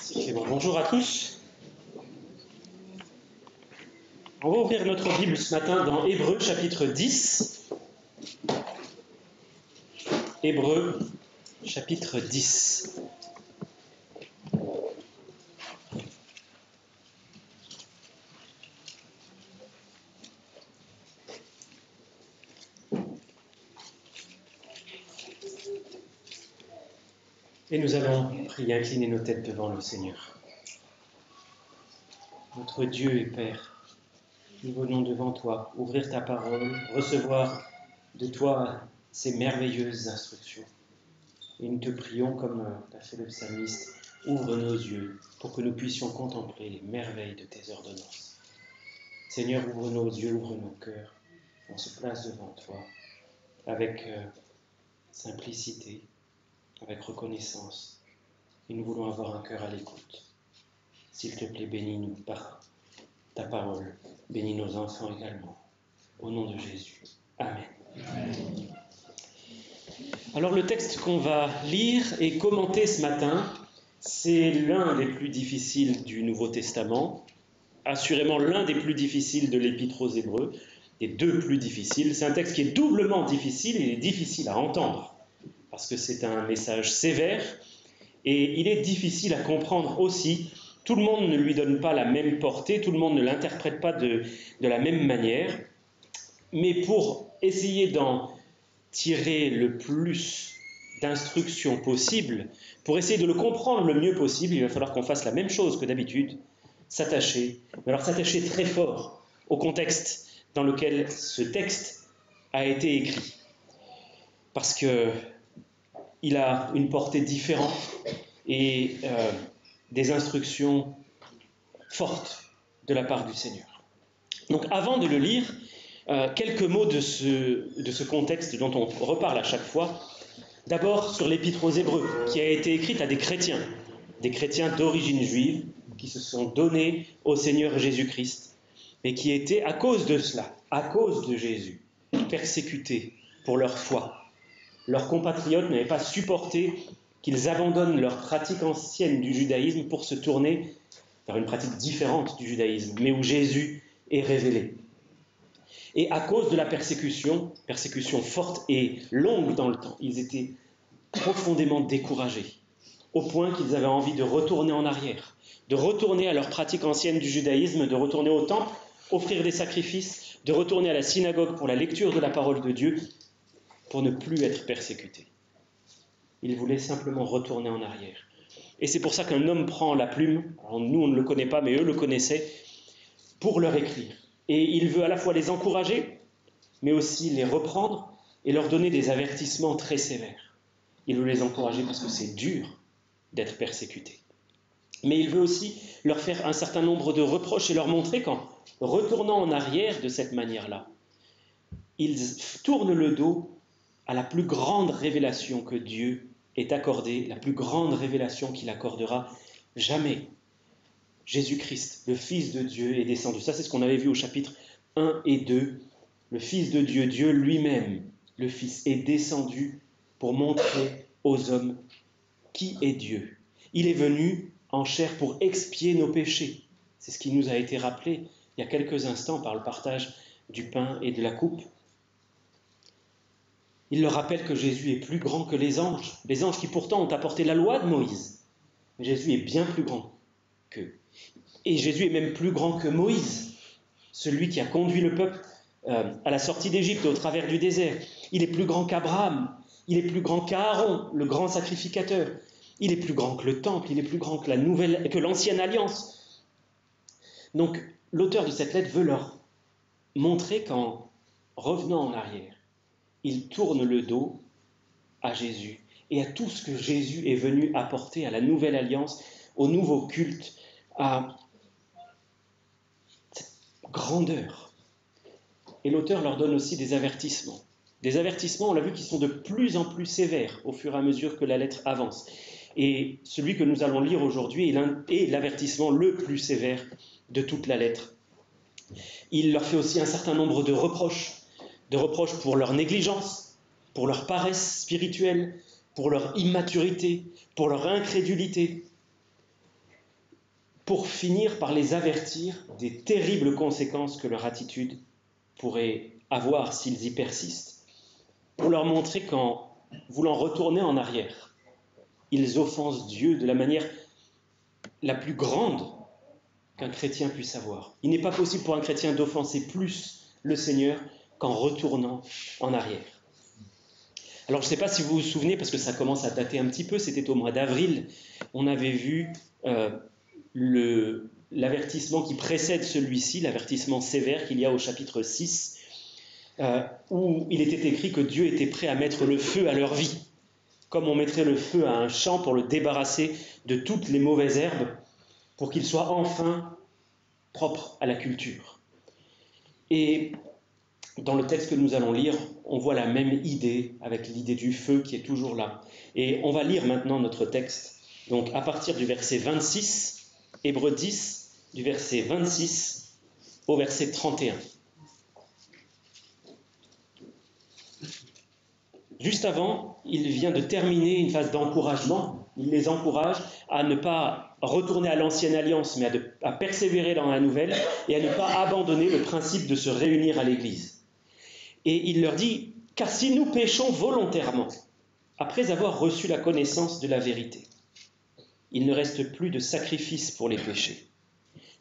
Merci Clément. Bonjour à tous. On va ouvrir notre Bible ce matin dans Hébreux chapitre 10. Hébreux chapitre 10. Et nous allons prier, incliner nos têtes devant le Seigneur. Notre Dieu et Père, nous venons devant toi, ouvrir ta parole, recevoir de toi ces merveilleuses instructions. Et nous te prions, comme l'a fait le psalmiste, ouvre nos yeux pour que nous puissions contempler les merveilles de tes ordonnances. Seigneur, ouvre nos yeux, ouvre nos cœurs. On se place devant toi avec simplicité, avec reconnaissance. Et nous voulons avoir un cœur à l'écoute. S'il te plaît, bénis-nous par ta parole. Bénis nos enfants également. Au nom de Jésus. Amen. Amen. Alors le texte qu'on va lire et commenter ce matin, c'est l'un des plus difficiles du Nouveau Testament, assurément l'un des plus difficiles de l'Épître aux Hébreux, les deux plus difficiles. C'est un texte qui est doublement difficile, il est difficile à entendre, parce que c'est un message sévère, et il est difficile à comprendre aussi. Tout le monde ne lui donne pas la même portée, tout le monde ne l'interprète pas de la même manière, mais pour essayer d'en tirer le plus d'instructions possible, pour essayer de le comprendre le mieux possible, il va falloir qu'on fasse la même chose que d'habitude, s'attacher, mais alors s'attacher très fort au contexte dans lequel ce texte a été écrit. Parce qu'il a une portée différente et des instructions fortes de la part du Seigneur. Donc avant de le lire, quelques mots de ce contexte dont on reparle à chaque fois. D'abord sur l'Épître aux Hébreux, qui a été écrite à des chrétiens d'origine juive, qui se sont donnés au Seigneur Jésus-Christ, mais qui étaient, à cause de cela, à cause de Jésus, persécutés pour leur foi. Leurs compatriotes n'avaient pas supporté qu'ils abandonnent leur pratique ancienne du judaïsme pour se tourner vers une pratique différente du judaïsme, mais où Jésus est révélé. Et à cause de la persécution forte et longue dans le temps, ils étaient profondément découragés, au point qu'ils avaient envie de retourner en arrière, de retourner à leur pratique ancienne du judaïsme, de retourner au temple, offrir des sacrifices, de retourner à la synagogue pour la lecture de la parole de Dieu, pour ne plus être persécutés. Ils voulaient simplement retourner en arrière. Et c'est pour ça qu'un homme prend la plume, alors nous on ne le connaît pas, mais eux le connaissaient, pour leur écrire. Et il veut à la fois les encourager, mais aussi les reprendre et leur donner des avertissements très sévères. Il veut les encourager parce que c'est dur d'être persécuté. Mais il veut aussi leur faire un certain nombre de reproches et leur montrer qu'en retournant en arrière de cette manière-là, ils tournent le dos à la plus grande révélation que Dieu ait accordée, la plus grande révélation qu'il accordera jamais. Jésus-Christ, le Fils de Dieu, est descendu. Ça, c'est ce qu'on avait vu au chapitre 1 et 2. Le Fils de Dieu, Dieu lui-même, le Fils, est descendu pour montrer aux hommes qui est Dieu. Il est venu en chair pour expier nos péchés. C'est ce qui nous a été rappelé il y a quelques instants par le partage du pain et de la coupe. Il leur rappelle que Jésus est plus grand que les anges qui pourtant ont apporté la loi de Moïse. Mais Jésus est bien plus grand qu'eux. Et Jésus est même plus grand que Moïse, celui qui a conduit le peuple à la sortie d'Égypte, au travers du désert. Il est plus grand qu'Abraham, il est plus grand qu'Aaron, le grand sacrificateur. Il est plus grand que le temple, il est plus grand que l'ancienne alliance. Donc, l'auteur de cette lettre veut leur montrer qu'en revenant en arrière, il tourne le dos à Jésus et à tout ce que Jésus est venu apporter à la nouvelle alliance, au nouveau culte, à cette grandeur. Et l'auteur leur donne aussi des avertissements. Des avertissements, on l'a vu, qui sont de plus en plus sévères au fur et à mesure que la lettre avance. Et celui que nous allons lire aujourd'hui est l'avertissement le plus sévère de toute la lettre. Il leur fait aussi un certain nombre de reproches pour leur négligence, pour leur paresse spirituelle, pour leur immaturité, pour leur incrédulité. pour finir par les avertir des terribles conséquences que leur attitude pourrait avoir s'ils y persistent, pour leur montrer qu'en voulant retourner en arrière, ils offensent Dieu de la manière la plus grande qu'un chrétien puisse avoir. Il n'est pas possible pour un chrétien d'offenser plus le Seigneur qu'en retournant en arrière. Alors je ne sais pas si vous vous souvenez, parce que ça commence à dater un petit peu, c'était au mois d'avril, on avait vu l'avertissement qui précède celui-ci, l'avertissement sévère qu'il y a au chapitre 6, où il était écrit que Dieu était prêt à mettre le feu à leur vie, comme on mettrait le feu à un champ pour le débarrasser de toutes les mauvaises herbes, pour qu'il soit enfin propre à la culture. Et dans le texte que nous allons lire, on voit la même idée, avec l'idée du feu qui est toujours là. Et on va lire maintenant notre texte, donc à partir du verset 26, Hébreux 10, du verset 26 au verset 31. Juste avant, il vient de terminer une phase d'encouragement. Il les encourage à ne pas retourner à l'ancienne alliance, mais à persévérer dans la nouvelle et à ne pas abandonner le principe de se réunir à l'Église. Et il leur dit, car si nous péchons volontairement, après avoir reçu la connaissance de la vérité, il ne reste plus de sacrifice pour les péchés,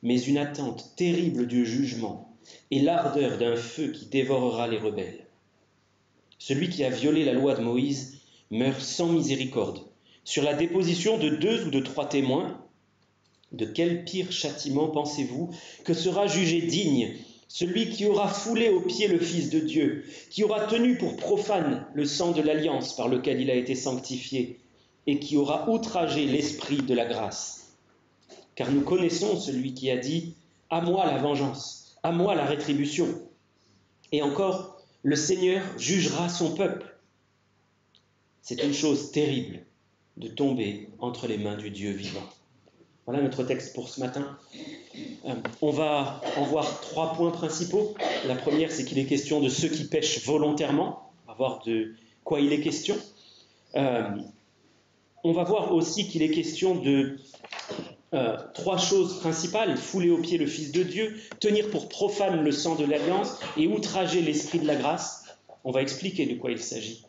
mais une attente terrible du jugement et l'ardeur d'un feu qui dévorera les rebelles. Celui qui a violé la loi de Moïse meurt sans miséricorde. Sur la déposition de 2 ou de 3 témoins, de quel pire châtiment pensez-vous que sera jugé digne celui qui aura foulé aux pieds le Fils de Dieu, qui aura tenu pour profane le sang de l'alliance par lequel il a été sanctifié, et qui aura outragé l'esprit de la grâce? Car nous connaissons celui qui a dit « À moi la vengeance, à moi la rétribution ». Et encore, le Seigneur jugera son peuple. C'est une chose terrible de tomber entre les mains du Dieu vivant. Voilà notre texte pour ce matin. On va en voir 3 points principaux. La première, c'est qu'il est question de ceux qui pêchent volontairement. On va voir de quoi il est question. On va voir aussi qu'il est question de 3 choses principales: fouler aux pieds le Fils de Dieu, tenir pour profane le sang de l'alliance et outrager l'esprit de la grâce. On va expliquer de quoi il s'agit.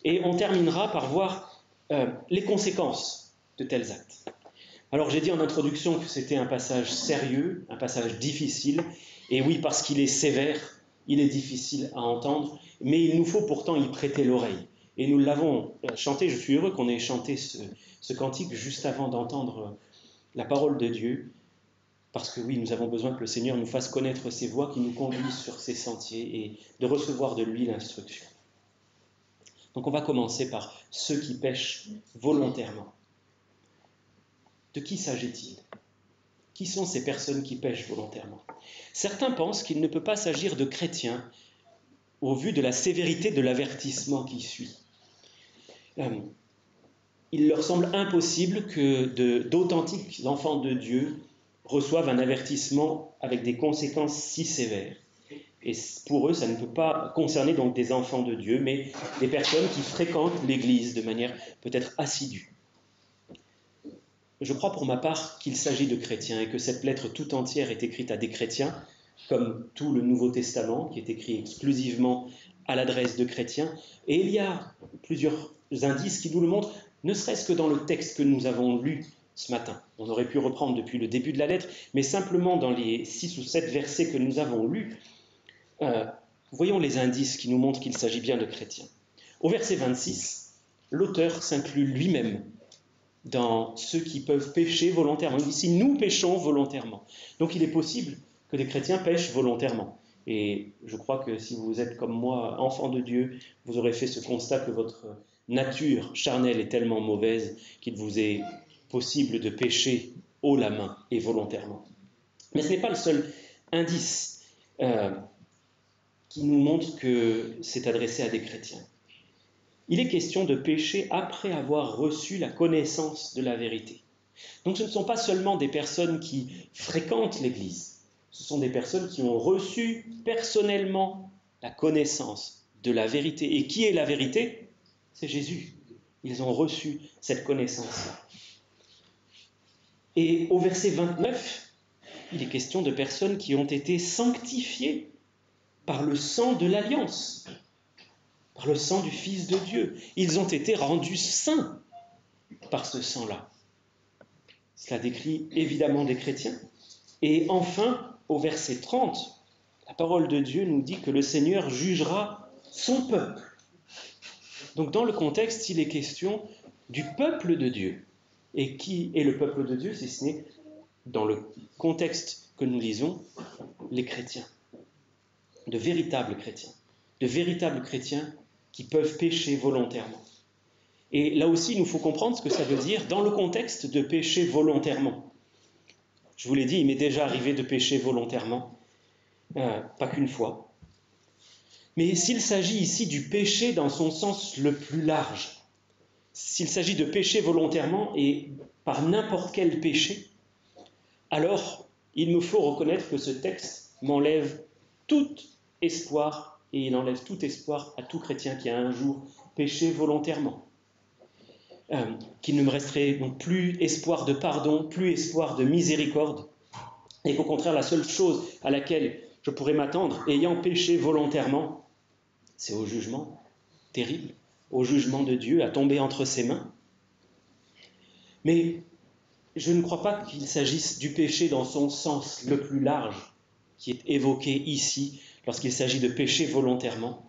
Et on terminera par voir les conséquences de tels actes. Alors j'ai dit en introduction que c'était un passage sérieux, un passage difficile, et oui, parce qu'il est sévère, il est difficile à entendre, mais il nous faut pourtant y prêter l'oreille. Et nous l'avons chanté, je suis heureux qu'on ait chanté ce cantique juste avant d'entendre la parole de Dieu, parce que oui, nous avons besoin que le Seigneur nous fasse connaître ses voies, qui nous conduisent sur ses sentiers, et de recevoir de lui l'instruction. Donc on va commencer par ceux qui pêchent volontairement. De qui s'agit-il? Qui sont ces personnes qui pêchent volontairement? Certains pensent qu'il ne peut pas s'agir de chrétiens au vu de la sévérité de l'avertissement qui suit. Il leur semble impossible que d'authentiques enfants de Dieu reçoivent un avertissement avec des conséquences si sévères. Et pour eux, ça ne peut pas concerner donc des enfants de Dieu, mais des personnes qui fréquentent l'Église de manière peut-être assidue. Je crois pour ma part qu'il s'agit de chrétiens et que cette lettre tout entière est écrite à des chrétiens, comme tout le Nouveau Testament, qui est écrit exclusivement à l'adresse de chrétiens. Et il y a plusieurs indices qui nous le montrent, ne serait-ce que dans le texte que nous avons lu ce matin. On aurait pu reprendre depuis le début de la lettre, mais simplement dans les 6 ou 7 versets que nous avons lus, voyons les indices qui nous montrent qu'il s'agit bien de chrétiens. Au verset 26, l'auteur s'inclut lui-même dans ceux qui peuvent pécher volontairement. Il dit, si nous péchons volontairement. Donc il est possible que des chrétiens pêchent volontairement. Et je crois que si vous êtes comme moi, enfant de Dieu, vous aurez fait ce constat que votre nature charnelle est tellement mauvaise qu'il vous est possible de pécher haut la main et volontairement. Mais ce n'est pas le seul indice qui nous montre que c'est adressé à des chrétiens. Il est question de pécher après avoir reçu la connaissance de la vérité. Donc ce ne sont pas seulement des personnes qui fréquentent l'Église, ce sont des personnes qui ont reçu personnellement la connaissance de la vérité. Et qui est la vérité? C'est Jésus. Ils ont reçu cette connaissance-là. Et au verset 29, il est question de personnes qui ont été sanctifiées par le sang de l'alliance, par le sang du Fils de Dieu. Ils ont été rendus saints par ce sang-là. Cela décrit évidemment des chrétiens. Et enfin, au verset 30, la parole de Dieu nous dit que le Seigneur jugera son peuple. Donc dans le contexte, il est question du peuple de Dieu. Et qui est le peuple de Dieu, si ce n'est, dans le contexte que nous lisons, les chrétiens, de véritables chrétiens qui peuvent pécher volontairement. Et là aussi, il nous faut comprendre ce que ça veut dire dans le contexte de pécher volontairement. Je vous l'ai dit, il m'est déjà arrivé de pécher volontairement, pas qu'une fois. Mais s'il s'agit ici du péché dans son sens le plus large, s'il s'agit de pécher volontairement et par n'importe quel péché, alors il me faut reconnaître que ce texte m'enlève tout espoir, et il enlève tout espoir à tout chrétien qui a un jour péché volontairement. Qu'il ne me resterait donc plus espoir de pardon, plus espoir de miséricorde, et qu'au contraire, la seule chose à laquelle je pourrais m'attendre, ayant péché volontairement, c'est au jugement terrible, au jugement de Dieu, à tomber entre ses mains. Mais je ne crois pas qu'il s'agisse du péché dans son sens le plus large, qui est évoqué ici, lorsqu'il s'agit de pécher volontairement.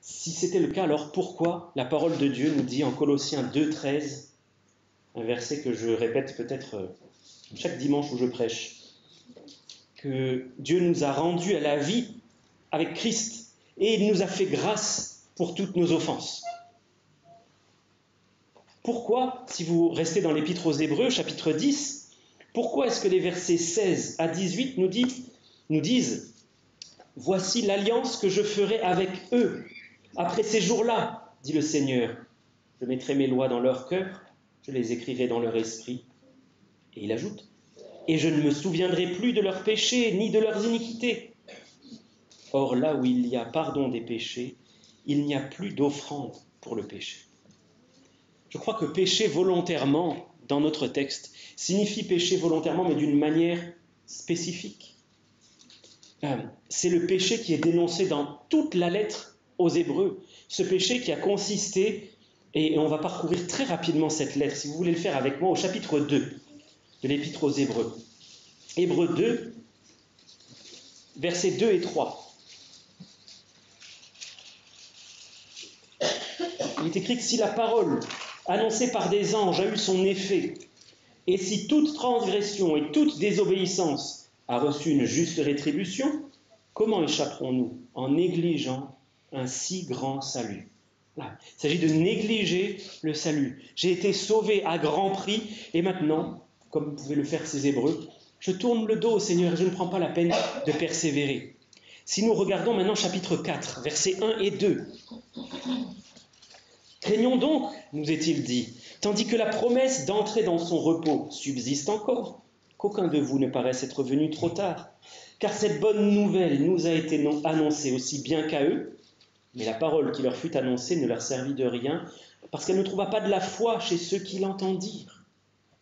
Si c'était le cas, alors pourquoi la parole de Dieu nous dit en Colossiens 2,13, un verset que je répète peut-être chaque dimanche où je prêche, que Dieu nous a rendus à la vie avec Christ et il nous a fait grâce pour toutes nos offenses. Pourquoi, si vous restez dans l'Épître aux Hébreux, chapitre 10, pourquoi est-ce que les versets 16 à 18 nous disent « Voici l'alliance que je ferai avec eux. Après ces jours-là, dit le Seigneur, je mettrai mes lois dans leur cœur, je les écrirai dans leur esprit. » Et il ajoute « Et je ne me souviendrai plus de leurs péchés ni de leurs iniquités. » Or, là où il y a pardon des péchés, il n'y a plus d'offrande pour le péché. Je crois que pécher volontairement, dans notre texte, signifie pécher volontairement, mais d'une manière spécifique. C'est le péché qui est dénoncé dans toute la lettre aux Hébreux. Ce péché qui a consisté, et on va parcourir très rapidement cette lettre, si vous voulez le faire avec moi, au chapitre 2 de l'Épître aux Hébreux. Hébreux 2, versets 2 et 3. Il est écrit que si la parole annoncée par des anges a eu son effet, et si toute transgression et toute désobéissance a reçu une juste rétribution, comment échapperons-nous en négligeant un si grand salut? Là, il s'agit de négliger le salut. J'ai été sauvé à grand prix, et maintenant, comme pouvaient le faire ces Hébreux, je tourne le dos au Seigneur et je ne prends pas la peine de persévérer. Si nous regardons maintenant chapitre 4, versets 1 et 2, « Craignons donc, nous est-il dit, tandis que la promesse d'entrer dans son repos subsiste encore, qu'aucun de vous ne paraisse être venu trop tard. Car cette bonne nouvelle nous a été annoncée aussi bien qu'à eux, mais la parole qui leur fut annoncée ne leur servit de rien, parce qu'elle ne trouva pas de la foi chez ceux qui l'entendirent. »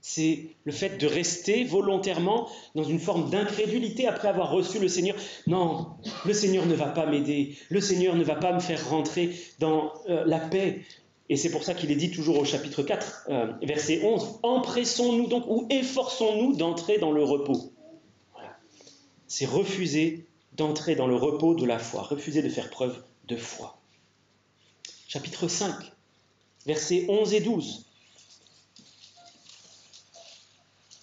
C'est le fait de rester volontairement dans une forme d'incrédulité après avoir reçu le Seigneur. Non, le Seigneur ne va pas m'aider, le Seigneur ne va pas me faire rentrer dans la paix. Et c'est pour ça qu'il est dit toujours au chapitre 4, verset 11, « Empressons-nous donc ou efforçons-nous d'entrer dans le repos. » Voilà. C'est refuser d'entrer dans le repos de la foi, refuser de faire preuve de foi. Chapitre 5, versets 11 et 12.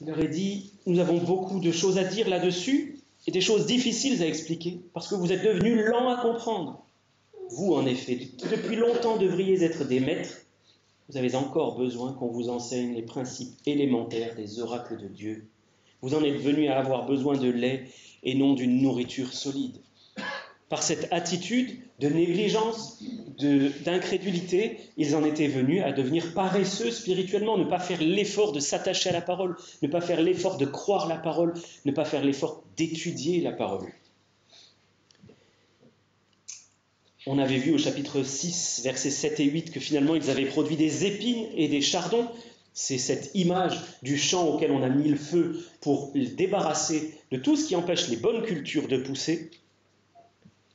Il leur est dit, nous avons beaucoup de choses à dire là-dessus et des choses difficiles à expliquer parce que vous êtes devenus lents à comprendre. Vous, en effet, qui depuis longtemps devriez être des maîtres, vous avez encore besoin qu'on vous enseigne les principes élémentaires des oracles de Dieu. Vous en êtes venus à avoir besoin de lait et non d'une nourriture solide. Par cette attitude de négligence, d'incrédulité, ils en étaient venus à devenir paresseux spirituellement, ne pas faire l'effort de s'attacher à la parole, ne pas faire l'effort de croire la parole, ne pas faire l'effort d'étudier la parole. On avait vu au chapitre 6, versets 7 et 8, que finalement ils avaient produit des épines et des chardons. C'est cette image du champ auquel on a mis le feu pour le débarrasser de tout ce qui empêche les bonnes cultures de pousser.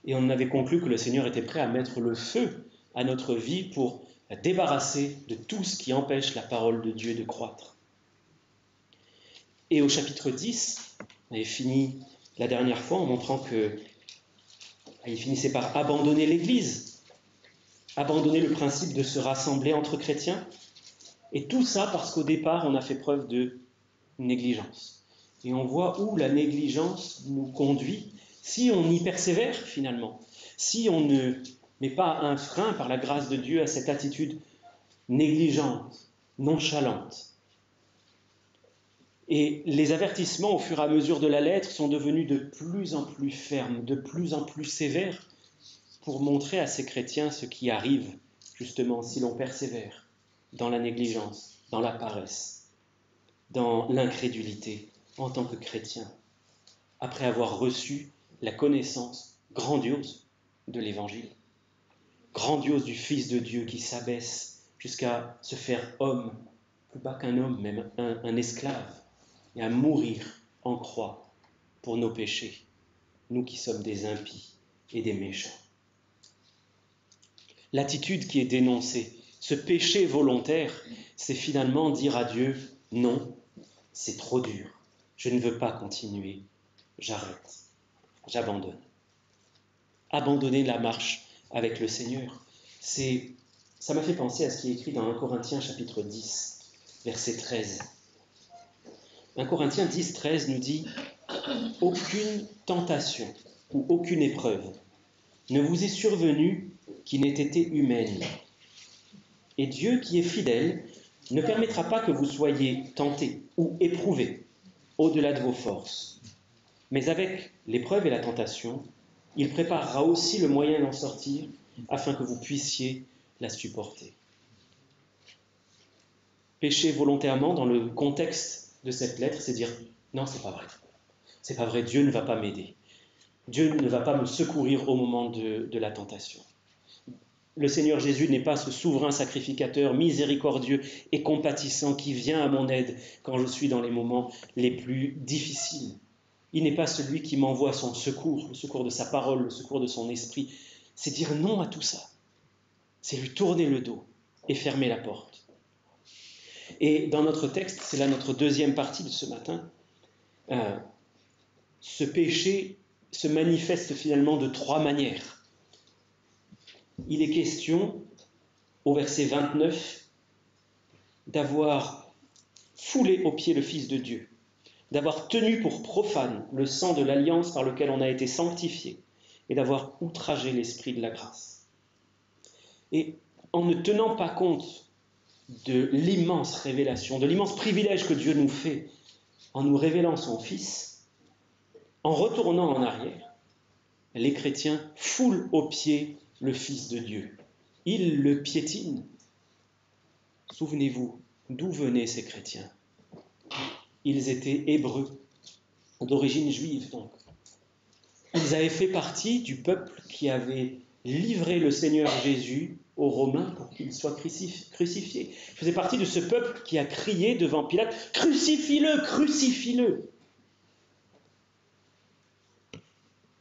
Et on avait conclu que le Seigneur était prêt à mettre le feu à notre vie pour la débarrasser de tout ce qui empêche la parole de Dieu de croître. Et au chapitre 10, on avait fini la dernière fois en montrant qu'il finissait par abandonner l'Église, abandonner le principe de se rassembler entre chrétiens. Et tout ça parce qu'au départ, on a fait preuve de négligence. Et on voit où la négligence nous conduit si on y persévère finalement, si on ne met pas un frein par la grâce de Dieu à cette attitude négligente, nonchalante. Et les avertissements au fur et à mesure de la lettre sont devenus de plus en plus fermes, de plus en plus sévères pour montrer à ces chrétiens ce qui arrive justement si l'on persévère dans la négligence, dans la paresse, dans l'incrédulité en tant que chrétien, après avoir reçu la connaissance grandiose de l'Évangile, grandiose du Fils de Dieu qui s'abaisse jusqu'à se faire homme, plus bas qu'un homme, même un esclave, et à mourir en croix pour nos péchés, nous qui sommes des impies et des méchants. L'attitude qui est dénoncée, ce péché volontaire, c'est finalement dire à Dieu « Non, c'est trop dur, je ne veux pas continuer, j'arrête, j'abandonne ». Abandonner la marche avec le Seigneur, ça m'a fait penser à ce qui est écrit dans 1 Corinthiens chapitre 10, verset 13. 1 Corinthiens 10, 13 nous dit « Aucune tentation ou aucune épreuve ne vous est survenue qui n'ait été humaine. Et Dieu, qui est fidèle, ne permettra pas que vous soyez tentés ou éprouvés au-delà de vos forces. Mais avec l'épreuve et la tentation, il préparera aussi le moyen d'en sortir afin que vous puissiez la supporter. » Pécher volontairement dans le contexte de cette lettre, c'est dire « Non, c'est pas vrai. C'est pas vrai, Dieu ne va pas m'aider. Dieu ne va pas me secourir au moment de la tentation. Le Seigneur Jésus n'est pas ce souverain sacrificateur miséricordieux et compatissant qui vient à mon aide quand je suis dans les moments les plus difficiles. Il n'est pas celui qui m'envoie son secours, le secours de sa parole, le secours de son esprit. C'est dire non à tout ça. C'est lui tourner le dos et fermer la porte. Et dans notre texte, c'est là notre deuxième partie de ce matin, ce péché se manifeste finalement de trois manières. Il est question, au verset 29, d'avoir foulé aux pieds le Fils de Dieu, d'avoir tenu pour profane le sang de l'alliance par lequel on a été sanctifié, et d'avoir outragé l'Esprit de la grâce. Et en ne tenant pas compte de l'immense révélation, de l'immense privilège que Dieu nous fait en nous révélant son Fils, en retournant en arrière, les chrétiens foulent aux pieds le Fils de Dieu. Ils le piétinent. Souvenez-vous, d'où venaient ces chrétiens? Ils étaient hébreux, d'origine juive donc. Ils avaient fait partie du peuple qui avait livré le Seigneur Jésus aux Romains pour qu'il soit crucifié. Ils faisaient partie de ce peuple qui a crié devant Pilate « Crucifie-le, crucifie-le »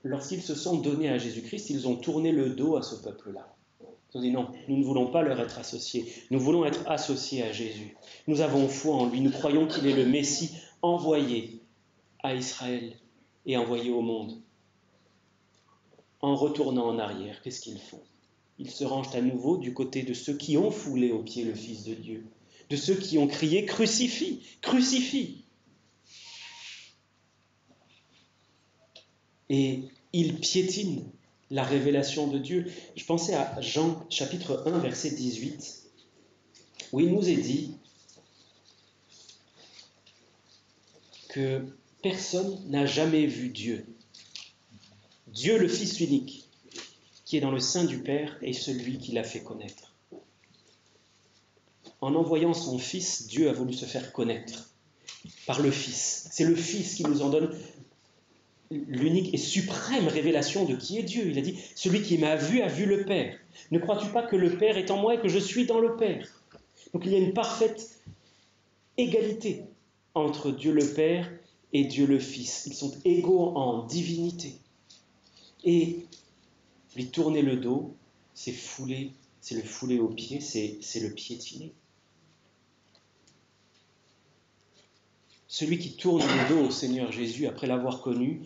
Lorsqu'ils se sont donnés à Jésus-Christ, ils ont tourné le dos à ce peuple-là. Ils ont dit non, nous ne voulons pas leur être associés. Nous voulons être associés à Jésus. Nous avons foi en lui. Nous croyons qu'il est le Messie envoyé à Israël et envoyé au monde. En retournant en arrière, qu'est-ce qu'ils font? Ils se rangent à nouveau du côté de ceux qui ont foulé aux pieds le Fils de Dieu, de ceux qui ont crié « Crucifie, crucifie !» Et ils piétinent la révélation de Dieu. Je pensais à Jean chapitre 1, verset 18, où il nous est dit que personne n'a jamais vu Dieu. Dieu, le Fils unique, qui est dans le sein du Père, est celui qui l'a fait connaître. En envoyant son Fils, Dieu a voulu se faire connaître par le Fils. C'est le Fils qui nous en donne l'unique et suprême révélation de qui est Dieu. Il a dit « Celui qui m'a vu a vu le Père. Ne crois-tu pas que le Père est en moi et que je suis dans le Père ?» Donc il y a une parfaite égalité entre Dieu le Père et Dieu le Fils. Ils sont égaux en divinité. Et lui tourner le dos, c'est le fouler aux pieds, c'est le piétiner. Celui qui tourne le dos au Seigneur Jésus après l'avoir connu,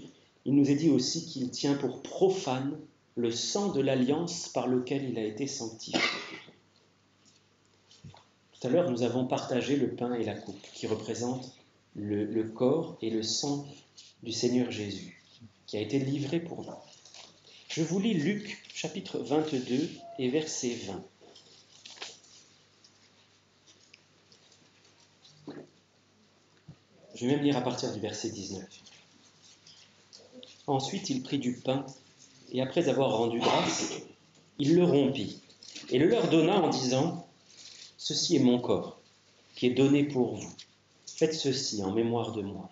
il nous est dit aussi qu'il tient pour profane le sang de l'alliance par lequel il a été sanctifié. Tout à l'heure, nous avons partagé le pain et la coupe qui représentent le corps et le sang du Seigneur Jésus, qui a été livré pour nous. Je vous lis Luc, chapitre 22 et verset 20. Je vais même lire à partir du verset 19. Ensuite, il prit du pain, et après avoir rendu grâce, il le rompit, et le leur donna en disant, « Ceci est mon corps, qui est donné pour vous. Faites ceci en mémoire de moi. »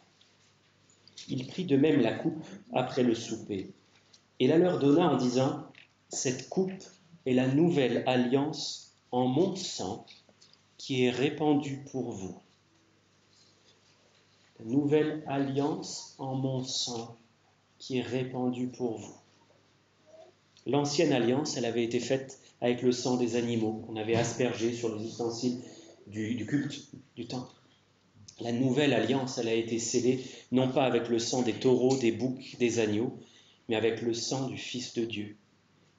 Il prit de même la coupe après le souper, et la leur donna en disant, « Cette coupe est la nouvelle alliance en mon sang, qui est répandue pour vous. » La nouvelle alliance en mon sang, qui est répandue pour vous. L'ancienne alliance, elle avait été faite avec le sang des animaux qu'on avait aspergé sur les ustensiles du culte du temple. La nouvelle alliance, elle a été scellée non pas avec le sang des taureaux, des boucs, des agneaux, mais avec le sang du Fils de Dieu.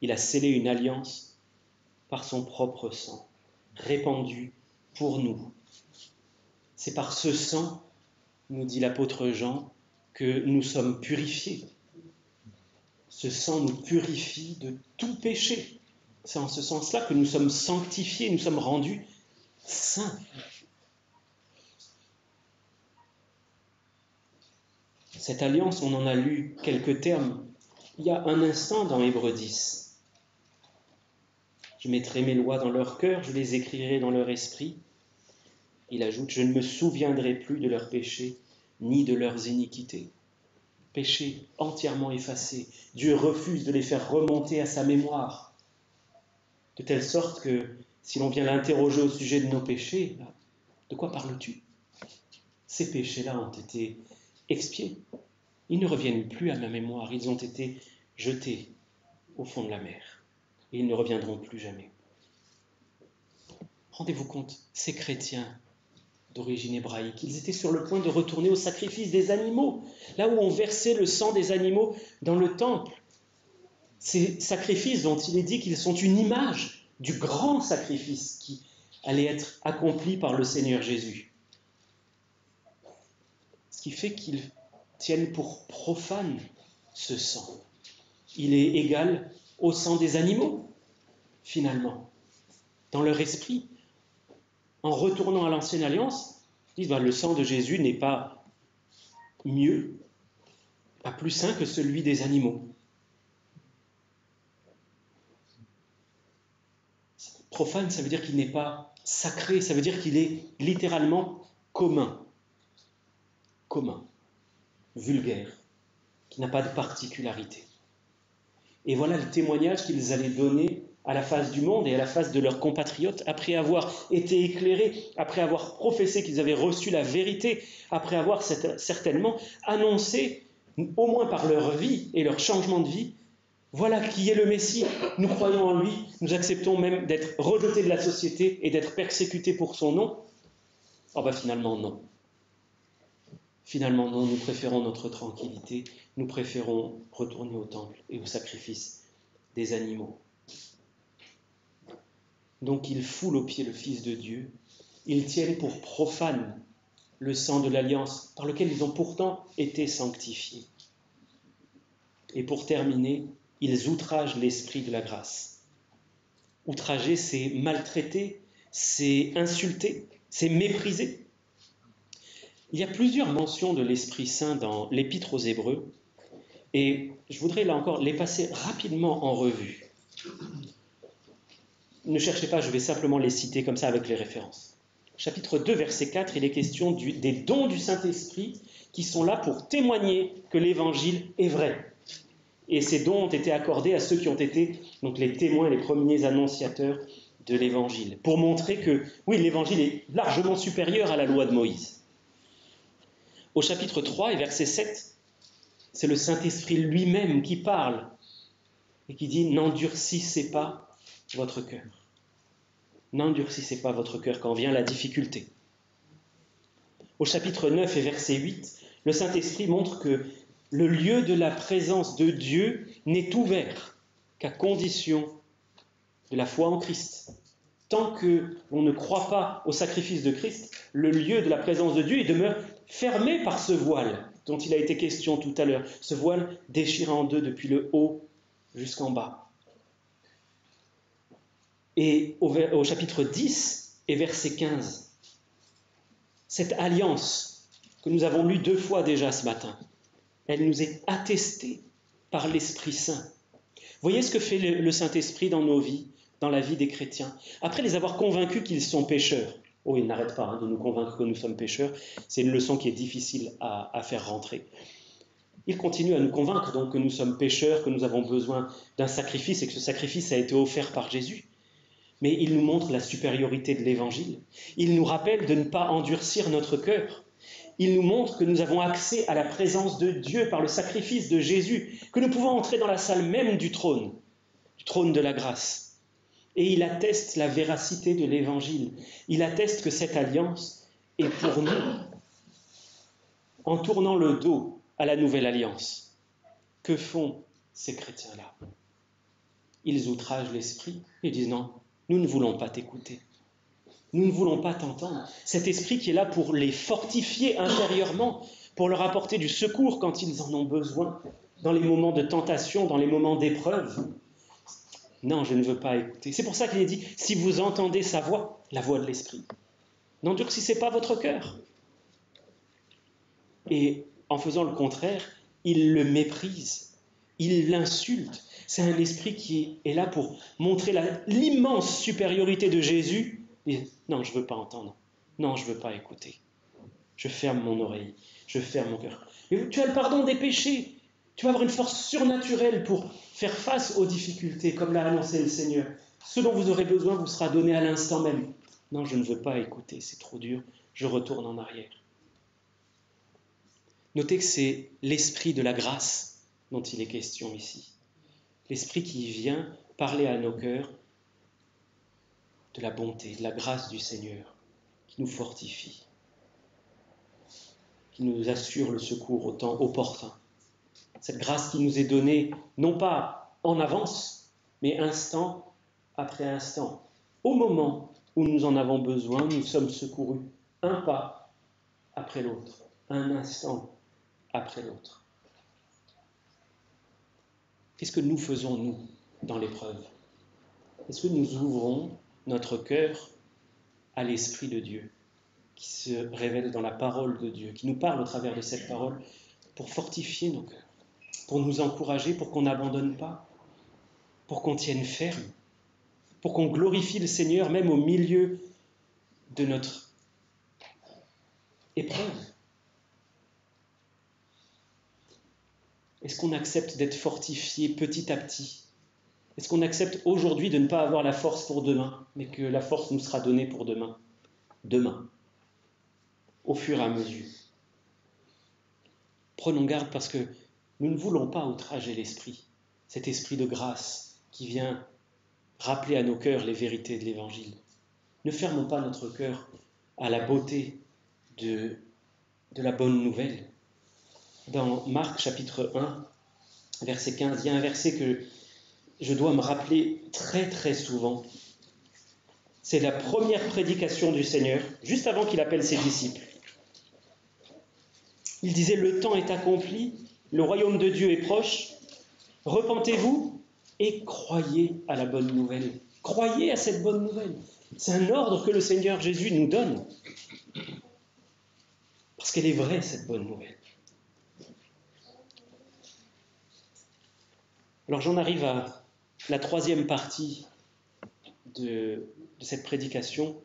Il a scellé une alliance par son propre sang, répandu pour nous. C'est par ce sang, nous dit l'apôtre Jean, que nous sommes purifiés. Ce sang nous purifie de tout péché. C'est en ce sens-là que nous sommes sanctifiés, nous sommes rendus saints. Cette alliance, on en a lu quelques termes il y a un instant dans Hébreux 10. Je mettrai mes lois dans leur cœur, je les écrirai dans leur esprit. Il ajoute, je ne me souviendrai plus de leurs péchés, ni de leurs iniquités. Péchés entièrement effacés. Dieu refuse de les faire remonter à sa mémoire. De telle sorte que, si l'on vient l'interroger au sujet de nos péchés, de quoi parles-tu ? Ces péchés-là ont été expiés. Ils ne reviennent plus à ma mémoire. Ils ont été jetés au fond de la mer. Et ils ne reviendront plus jamais. Rendez-vous compte, ces chrétiens d'origine hébraïque, ils étaient sur le point de retourner au sacrifice des animaux, là où on versait le sang des animaux dans le temple. Ces sacrifices dont il est dit qu'ils sont une image du grand sacrifice qui allait être accompli par le Seigneur Jésus. Ce qui fait qu'ils tiennent pour profane ce sang. Il est égal au sang des animaux, finalement. Dans leur esprit, en retournant à l'ancienne alliance, ils disent le sang de Jésus n'est pas mieux, pas plus saint que celui des animaux. Profane, ça veut dire qu'il n'est pas sacré, ça veut dire qu'il est littéralement commun, vulgaire, qui n'a pas de particularité. Et voilà le témoignage qu'ils allaient donner à la face du monde et à la face de leurs compatriotes, après avoir été éclairés, après avoir professé qu'ils avaient reçu la vérité, après avoir certainement annoncé, au moins par leur vie et leur changement de vie, voilà qui est le Messie, nous croyons en lui, nous acceptons même d'être rejetés de la société et d'être persécutés pour son nom. Finalement non. Finalement non, nous préférons notre tranquillité, nous préférons retourner au temple et au sacrifice des animaux. Donc ils foulent aux pieds le Fils de Dieu, ils tiennent pour profane le sang de l'alliance par lequel ils ont pourtant été sanctifiés. Et pour terminer, ils outragent l'esprit de la grâce. Outrager, c'est maltraiter, c'est insulter, c'est mépriser. Il y a plusieurs mentions de l'Esprit Saint dans l'Épître aux Hébreux, et je voudrais là encore les passer rapidement en revue. Ne cherchez pas, je vais simplement les citer comme ça avec les références. Chapitre 2, verset 4, il est question des dons du Saint-Esprit qui sont là pour témoigner que l'Évangile est vrai. Et ces dons ont été accordés à ceux qui ont été donc les témoins, les premiers annonciateurs de l'Évangile, pour montrer que, oui, l'Évangile est largement supérieur à la loi de Moïse. Au chapitre 3 et verset 7, c'est le Saint-Esprit lui-même qui parle et qui dit « N'endurcissez pas votre cœur. N'endurcissez pas votre cœur quand vient la difficulté. » Au chapitre 9 et verset 8, le Saint-Esprit montre que le lieu de la présence de Dieu n'est ouvert qu'à condition de la foi en Christ. Tant que l'on ne croit pas au sacrifice de Christ, le lieu de la présence de Dieu demeure fermé par ce voile dont il a été question tout à l'heure, ce voile déchiré en deux depuis le haut jusqu'en bas. Et au chapitre 10 et verset 15, cette alliance que nous avons lue 2 fois déjà ce matin, elle nous est attestée par l'Esprit Saint. Voyez ce que fait le Saint-Esprit dans nos vies, dans la vie des chrétiens. Après les avoir convaincus qu'ils sont pécheurs, oh, il n'arrête pas de nous convaincre que nous sommes pécheurs, c'est une leçon qui est difficile à faire rentrer. Il continue à nous convaincre donc que nous sommes pécheurs, que nous avons besoin d'un sacrifice et que ce sacrifice a été offert par Jésus. Mais il nous montre la supériorité de l'Évangile. Il nous rappelle de ne pas endurcir notre cœur. Il nous montre que nous avons accès à la présence de Dieu par le sacrifice de Jésus, que nous pouvons entrer dans la salle même du trône de la grâce. Et il atteste la véracité de l'Évangile. Il atteste que cette alliance est pour nous. En tournant le dos à la nouvelle alliance, que font ces chrétiens-là? Ils outragent l'esprit. Ils disent non, nous ne voulons pas t'écouter. Nous ne voulons pas t'entendre. Cet esprit qui est là pour les fortifier intérieurement, pour leur apporter du secours quand ils en ont besoin, dans les moments de tentation, dans les moments d'épreuve. Non, je ne veux pas écouter. C'est pour ça qu'il est dit, si vous entendez sa voix, la voix de l'esprit, n'endurcissez pas votre cœur. Et en faisant le contraire, il le méprise, il l'insulte. C'est un esprit qui est là pour montrer l'immense supériorité de Jésus. Et non, je ne veux pas entendre. Non, je ne veux pas écouter. Je ferme mon oreille, je ferme mon cœur. Et tu as le pardon des péchés. Tu vas avoir une force surnaturelle pour faire face aux difficultés, comme l'a annoncé le Seigneur. Ce dont vous aurez besoin vous sera donné à l'instant même. Non, je ne veux pas écouter, c'est trop dur, je retourne en arrière. Notez que c'est l'esprit de la grâce dont il est question ici. L'esprit qui vient parler à nos cœurs de la bonté, de la grâce du Seigneur, qui nous fortifie, qui nous assure le secours au temps opportun. Cette grâce qui nous est donnée, non pas en avance, mais instant après instant. Au moment où nous en avons besoin, nous sommes secourus un pas après l'autre, un instant après l'autre. Qu'est-ce que nous faisons, nous, dans l'épreuve? Est-ce que nous ouvrons notre cœur à l'Esprit de Dieu, qui se révèle dans la parole de Dieu, qui nous parle au travers de cette parole, pour fortifier nos cœurs, pour nous encourager, pour qu'on n'abandonne pas, pour qu'on tienne ferme, pour qu'on glorifie le Seigneur même au milieu de notre épreuve? Est-ce qu'on accepte d'être fortifié petit à petit? Est-ce qu'on accepte aujourd'hui de ne pas avoir la force pour demain, mais que la force nous sera donnée pour demain? Demain, au fur et à mesure. Prenons garde parce que nous ne voulons pas outrager l'esprit, cet esprit de grâce qui vient rappeler à nos cœurs les vérités de l'Évangile. Ne fermons pas notre cœur à la beauté de la bonne nouvelle. Dans Marc chapitre 1, verset 15, il y a un verset que je dois me rappeler très très souvent. C'est la première prédication du Seigneur, juste avant qu'il appelle ses disciples. Il disait, le temps est accompli, le royaume de Dieu est proche, repentez-vous et croyez à la bonne nouvelle. Croyez à cette bonne nouvelle. C'est un ordre que le Seigneur Jésus nous donne. Parce qu'elle est vraie, cette bonne nouvelle. Alors j'en arrive à la troisième partie de cette prédication.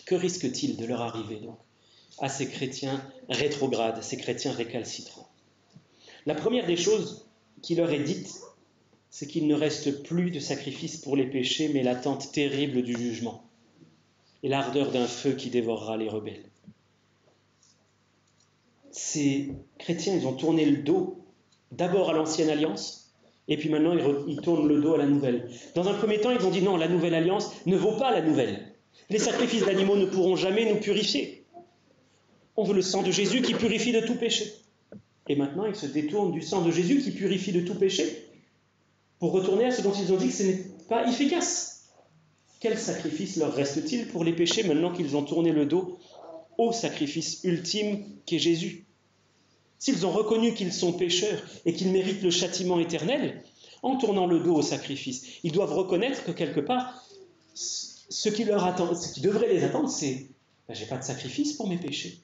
Que risque-t-il de leur arriver donc à ces chrétiens rétrogrades, ces chrétiens récalcitrants? La première des choses qui leur est dite, c'est qu'il ne reste plus de sacrifice pour les péchés, mais l'attente terrible du jugement et l'ardeur d'un feu qui dévorera les rebelles. Ces chrétiens, ils ont tourné le dos d'abord à l'ancienne alliance, et puis maintenant ils tournent le dos à la nouvelle. Dans un premier temps, ils ont dit non, la nouvelle alliance ne vaut pas la nouvelle. Les sacrifices d'animaux ne pourront jamais nous purifier. On veut le sang de Jésus qui purifie de tout péché. Et maintenant, ils se détournent du sang de Jésus qui purifie de tout péché pour retourner à ce dont ils ont dit que ce n'est pas efficace. Quel sacrifice leur reste-t-il pour les péchés maintenant qu'ils ont tourné le dos au sacrifice ultime qu'est Jésus? S'ils ont reconnu qu'ils sont pécheurs et qu'ils méritent le châtiment éternel, en tournant le dos au sacrifice, ils doivent reconnaître que quelque part, ce qui devrait les attendre, c'est j'ai pas de sacrifice pour mes péchés.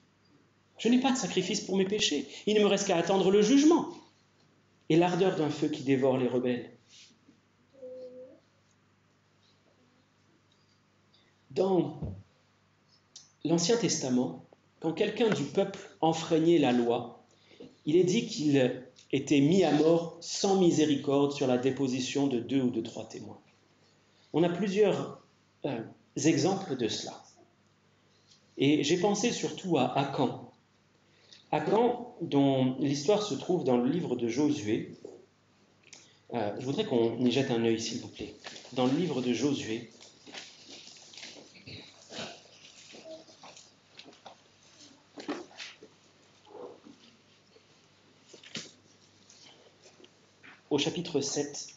Je n'ai pas de sacrifice pour mes péchés. Il ne me reste qu'à attendre le jugement et l'ardeur d'un feu qui dévore les rebelles. Dans l'Ancien Testament, quand quelqu'un du peuple enfreignait la loi, il est dit qu'il était mis à mort sans miséricorde sur la déposition de 2 ou de 3 témoins. On a plusieurs exemples de cela. Et j'ai pensé surtout à Akan. Akan, dont l'histoire se trouve dans le livre de Josué. Je voudrais qu'on y jette un œil, s'il vous plaît. Dans le livre de Josué, au chapitre 7,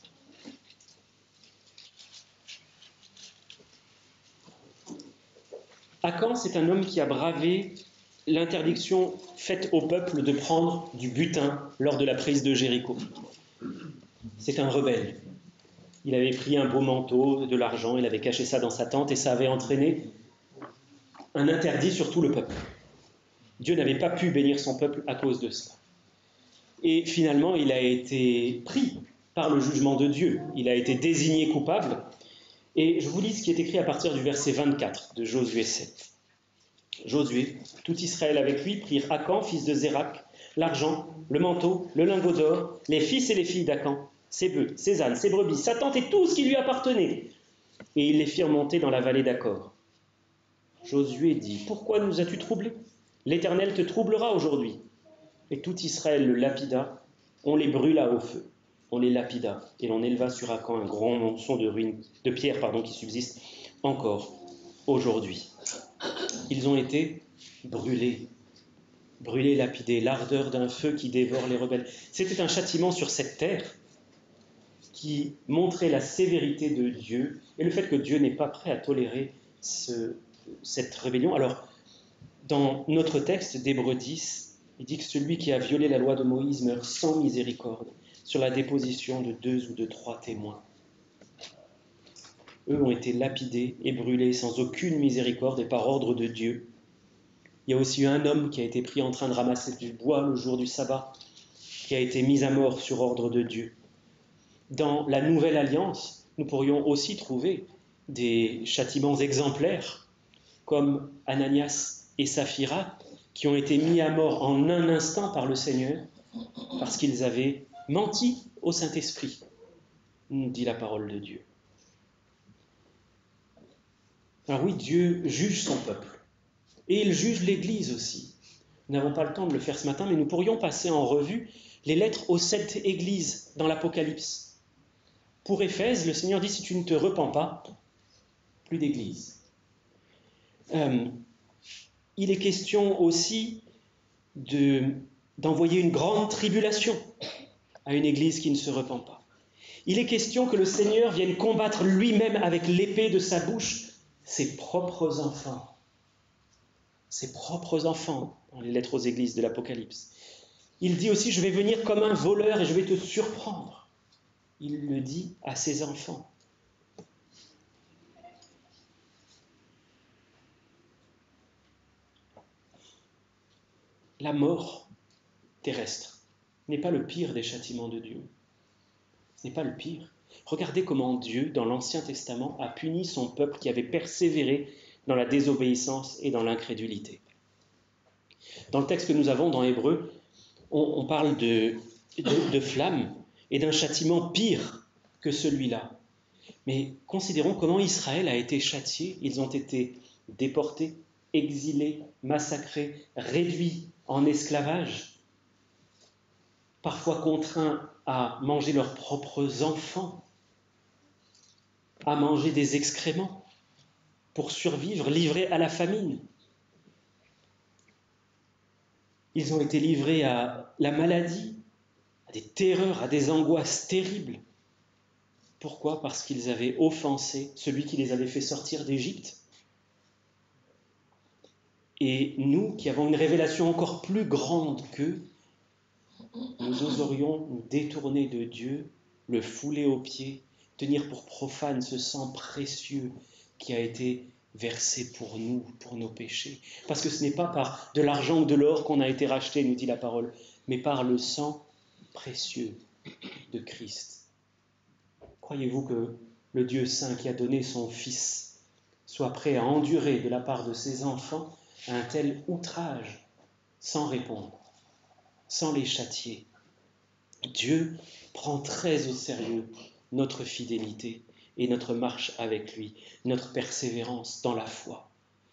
Akan, c'est un homme qui a bravé l'interdiction faite au peuple de prendre du butin lors de la prise de Jéricho. C'est un rebelle. Il avait pris un beau manteau, de l'argent, il avait caché ça dans sa tente et ça avait entraîné un interdit sur tout le peuple. Dieu n'avait pas pu bénir son peuple à cause de cela. Et finalement, il a été pris par le jugement de Dieu. Il a été désigné coupable. Et je vous lis ce qui est écrit à partir du verset 24 de Josué 7. Josué, tout Israël avec lui, prirent Akan, fils de Zérak, l'argent, le manteau, le lingot d'or, les fils et les filles d'Akan, ses bœufs, ses ânes, ses brebis, sa tente et tout ce qui lui appartenait. Et ils les firent monter dans la vallée d'Akkor. Josué dit, « Pourquoi nous as-tu troublés? L'Éternel te troublera aujourd'hui. » Et tout Israël le lapida, on les brûla au feu, on les lapida, et l'on éleva sur Akan un grand monceau de pierres qui subsiste encore aujourd'hui. Ils ont été brûlés, lapidés, l'ardeur d'un feu qui dévore les rebelles. C'était un châtiment sur cette terre qui montrait la sévérité de Dieu et le fait que Dieu n'est pas prêt à tolérer cette rébellion. Alors, dans notre texte d'Hébreux 10, il dit que celui qui a violé la loi de Moïse meurt sans miséricorde sur la déposition de 2 ou de 3 témoins. Eux ont été lapidés et brûlés sans aucune miséricorde et par ordre de Dieu. Il y a aussi eu un homme qui a été pris en train de ramasser du bois le jour du sabbat, qui a été mis à mort sur ordre de Dieu. Dans la Nouvelle Alliance, nous pourrions aussi trouver des châtiments exemplaires, comme Ananias et Saphira, qui ont été mis à mort en un instant par le Seigneur, parce qu'ils avaient menti au Saint-Esprit, nous dit la parole de Dieu. Alors oui, Dieu juge son peuple, et il juge l'Église aussi. Nous n'avons pas le temps de le faire ce matin, mais nous pourrions passer en revue les lettres aux 7 églises dans l'Apocalypse. Pour Éphèse, le Seigneur dit, si tu ne te repens pas, plus d'église. Il est question aussi d'envoyer une grande tribulation à une église qui ne se repent pas. Il est question que le Seigneur vienne combattre lui-même avec l'épée de sa bouche ses propres enfants. Ses propres enfants, dans les lettres aux églises de l'Apocalypse. Il dit aussi, je vais venir comme un voleur et je vais te surprendre. Il le dit à ses enfants. La mort terrestre n'est pas le pire des châtiments de Dieu. Ce n'est pas le pire. Regardez comment Dieu, dans l'Ancien Testament, a puni son peuple qui avait persévéré dans la désobéissance et dans l'incrédulité. Dans le texte que nous avons dans Hébreux, on parle de flammes et d'un châtiment pire que celui-là. Mais considérons comment Israël a été châtié. Ils ont été déportés, exilés, massacrés, réduits en esclavage, parfois contraints à manger leurs propres enfants, à manger des excréments pour survivre, livrés à la famine. Ils ont été livrés à la maladie, à des terreurs, à des angoisses terribles. Pourquoi? Parce qu'ils avaient offensé celui qui les avait fait sortir d'Égypte. Et nous, qui avons une révélation encore plus grande qu'eux, nous oserions nous détourner de Dieu, le fouler aux pieds, tenir pour profane ce sang précieux qui a été versé pour nous, pour nos péchés. Parce que ce n'est pas par de l'argent ou de l'or qu'on a été racheté, nous dit la parole, mais par le sang précieux de Christ. Croyez-vous que le Dieu saint qui a donné son Fils soit prêt à endurer de la part de ses enfants un tel outrage sans répondre, sans les châtier? Dieu prend très au sérieux notre fidélité et notre marche avec lui, notre persévérance dans la foi.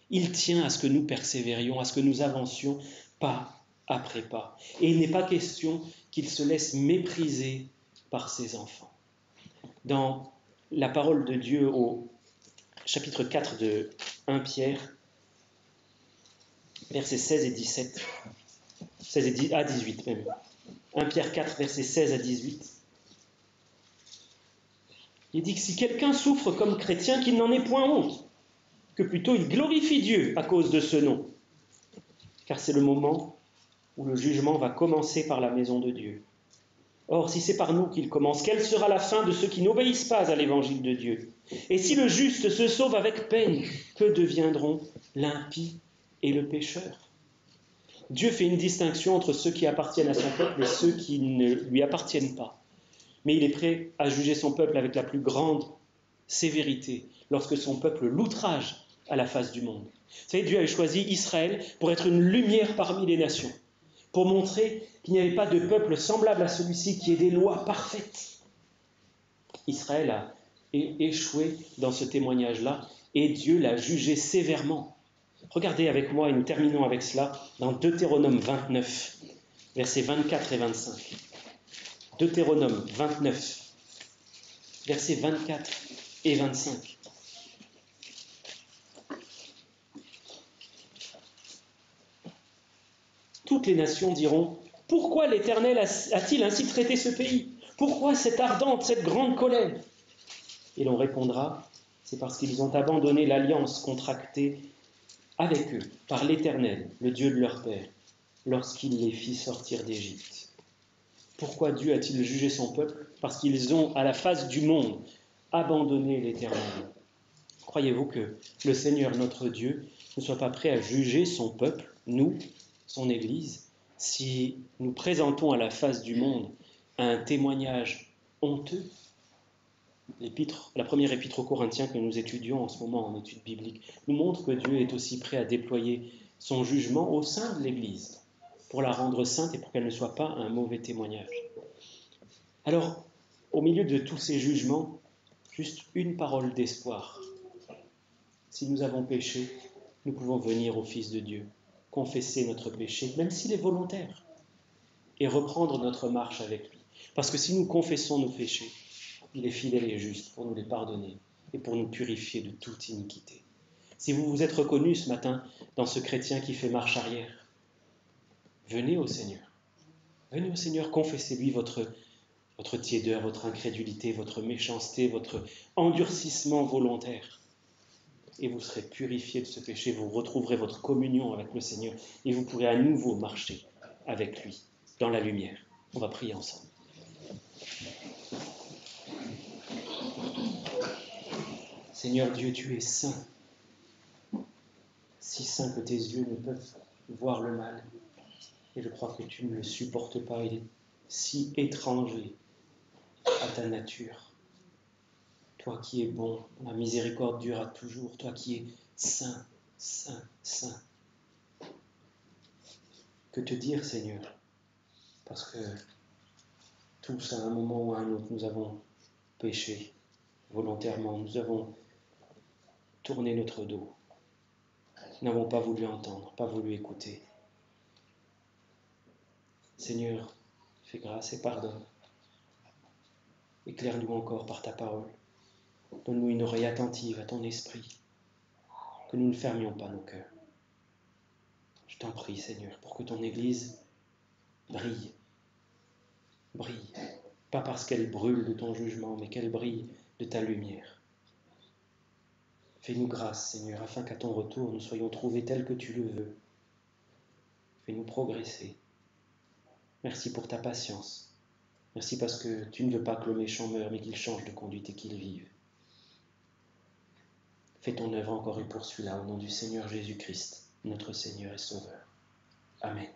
Il tient à ce que nous persévérions, à ce que nous avancions pas après pas. Et il n'est pas question qu'il se laisse mépriser par ses enfants. Dans la parole de Dieu au chapitre 4 de 1 Pierre, versets 16 et 17, 16 à 18 même. 1 Pierre 4, versets 16 à 18. Il dit que si quelqu'un souffre comme chrétien, qu'il n'en ait point honte, que plutôt il glorifie Dieu à cause de ce nom. Car c'est le moment où le jugement va commencer par la maison de Dieu. Or, si c'est par nous qu'il commence, quelle sera la fin de ceux qui n'obéissent pas à l'évangile de Dieu? Et si le juste se sauve avec peine, que deviendront l'impie et le pécheur? Dieu fait une distinction entre ceux qui appartiennent à son peuple et ceux qui ne lui appartiennent pas. Mais il est prêt à juger son peuple avec la plus grande sévérité lorsque son peuple l'outrage à la face du monde. Vous savez, Dieu a choisi Israël pour être une lumière parmi les nations, pour montrer qu'il n'y avait pas de peuple semblable à celui-ci qui ait des lois parfaites. Israël a échoué dans ce témoignage-là et Dieu l'a jugé sévèrement. Regardez avec moi, et nous terminons avec cela, dans Deutéronome 29, versets 24 et 25. Deutéronome 29, versets 24 et 25. Toutes les nations diront: pourquoi l'Éternel a-t-il ainsi traité ce pays? Pourquoi cette ardente, cette grande colère? Et l'on répondra: c'est parce qu'ils ont abandonné l'alliance contractée avec eux par l'Éternel, le Dieu de leur père, lorsqu'il les fit sortir d'Égypte. Pourquoi Dieu a-t-il jugé son peuple? Parce qu'ils ont, à la face du monde, abandonné l'Éternel. Croyez-vous que le Seigneur, notre Dieu, ne soit pas prêt à juger son peuple, nous, son Église, si nous présentons à la face du monde un témoignage honteux? La première épître aux Corinthiens que nous étudions en ce moment en étude biblique nous montre que Dieu est aussi prêt à déployer son jugement au sein de l'Église pour la rendre sainte et pour qu'elle ne soit pas un mauvais témoignage. Alors, au milieu de tous ces jugements, juste une parole d'espoir. Si nous avons péché, nous pouvons venir au Fils de Dieu, confesser notre péché, même s'il est volontaire, et reprendre notre marche avec lui. Parce que si nous confessons nos péchés, il est fidèle et juste pour nous les pardonner et pour nous purifier de toute iniquité. Si vous vous êtes reconnu ce matin dans ce chrétien qui fait marche arrière, venez au Seigneur. Venez au Seigneur, confessez-lui votre tiédeur, votre incrédulité, votre méchanceté, votre endurcissement volontaire. Et vous serez purifié de ce péché, vous retrouverez votre communion avec le Seigneur et vous pourrez à nouveau marcher avec lui dans la lumière. On va prier ensemble. Seigneur Dieu, tu es saint, si saint que tes yeux ne peuvent voir le mal. Et je crois que tu ne le supportes pas, il est si étranger à ta nature. Toi qui es bon, la miséricorde durera toujours, toi qui es saint, saint, saint. Que te dire, Seigneur? Parce que tous, à un moment ou à un autre, nous avons péché. Volontairement, nous avons tourné notre dos. Nous n'avons pas voulu entendre, pas voulu écouter. Seigneur, fais grâce et pardonne. Éclaire-nous encore par ta parole. Donne-nous une oreille attentive à ton esprit, que nous ne fermions pas nos cœurs. Je t'en prie, Seigneur, pour que ton Église brille. Brille, pas parce qu'elle brûle de ton jugement, mais qu'elle brille de ta lumière. Fais-nous grâce, Seigneur, afin qu'à ton retour, nous soyons trouvés tels que tu le veux. Fais-nous progresser. Merci pour ta patience. Merci parce que tu ne veux pas que le méchant meure, mais qu'il change de conduite et qu'il vive. Fais ton œuvre encore et poursuis-la au nom du Seigneur Jésus-Christ, notre Seigneur et Sauveur. Amen.